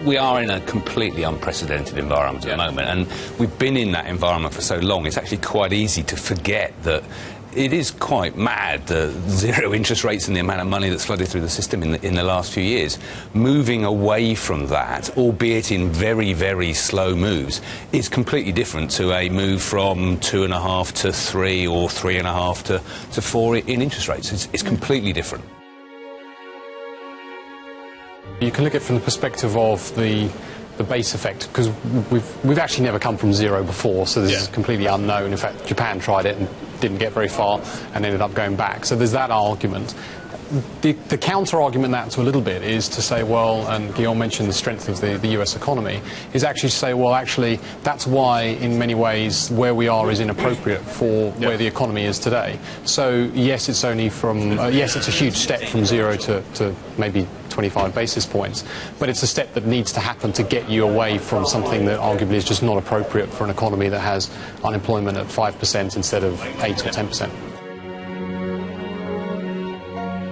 we are in a completely unprecedented environment at the moment, and we've been in that environment for so long, it's actually quite easy to forget that it is quite mad, the zero interest rates and the amount of money that's flooded through the system in the last few years. Moving away from that, albeit in very, very slow moves, is completely different to a move from 2.5 to 3 or 3.5 to 4 in interest rates. It's completely different. You can look at it from the perspective of the base effect, because we've actually never come from zero before, so this is completely unknown. In fact, Japan tried it and didn't get very far and ended up going back. So there's that argument. The counter-argument that to a little bit is to say, well, and Guillaume mentioned the strength of the US economy, is actually to say, well, actually, that's why, in many ways, where we are is inappropriate for where the economy is today. So, yes, it's only from, yes, it's a huge step from zero to maybe 25 basis points, but it's a step that needs to happen to get you away from something that arguably is just not appropriate for an economy that has unemployment at 5% instead of 8 or 10%.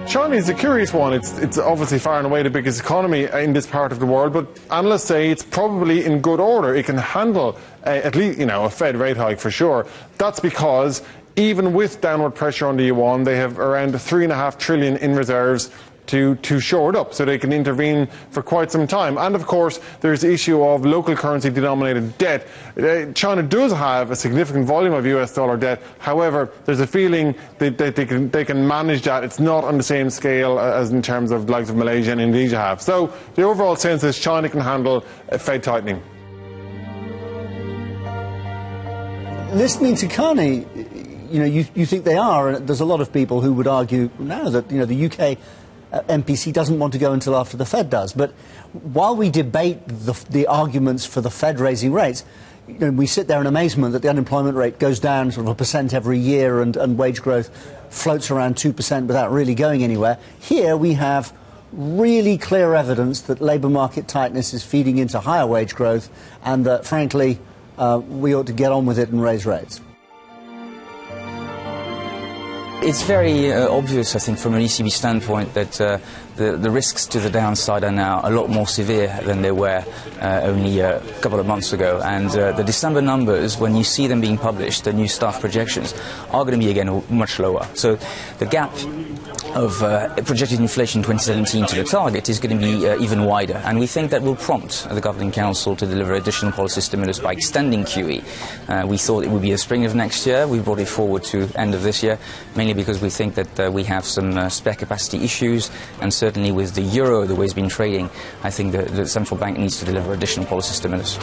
China is a curious one. It's obviously far and away the biggest economy in this part of the world, but analysts say it's probably in good order. It can handle at least, a Fed rate hike for sure. That's because even with downward pressure on the yuan, they have around 3.5 trillion in reserves to shore it up, so they can intervene for quite some time. And of course, there's the issue of local currency denominated debt. China does have a significant volume of US dollar debt. However, there's a feeling that they can manage that. It's not on the same scale as in terms of likes of Malaysia and Indonesia have. So the overall sense is China can handle Fed tightening. Listening to Carney, you think they are, and there's a lot of people who would argue now that the UK MPC doesn't want to go until after the Fed does. But while we debate the arguments for the Fed raising rates, we sit there in amazement that the unemployment rate goes down sort of 1% every year and wage growth floats around 2% without really going anywhere. Here we have really clear evidence that labour market tightness is feeding into higher wage growth, and that, frankly, we ought to get on with it and raise rates. It's very obvious, I think, from an ECB standpoint that the risks to the downside are now a lot more severe than they were only a couple of months ago. And the December numbers, when you see them being published, the new staff projections, are going to be, again, much lower. So the gap of projected inflation in 2017 to the target is going to be even wider. And we think that will prompt the Governing Council to deliver additional policy stimulus by extending QE. We thought it would be the spring of next year. We brought it forward to end of this year, mainly because we think that we have some spare capacity issues, and certainly with the euro the way it's been trading, I think the central bank needs to deliver additional policy stimulus.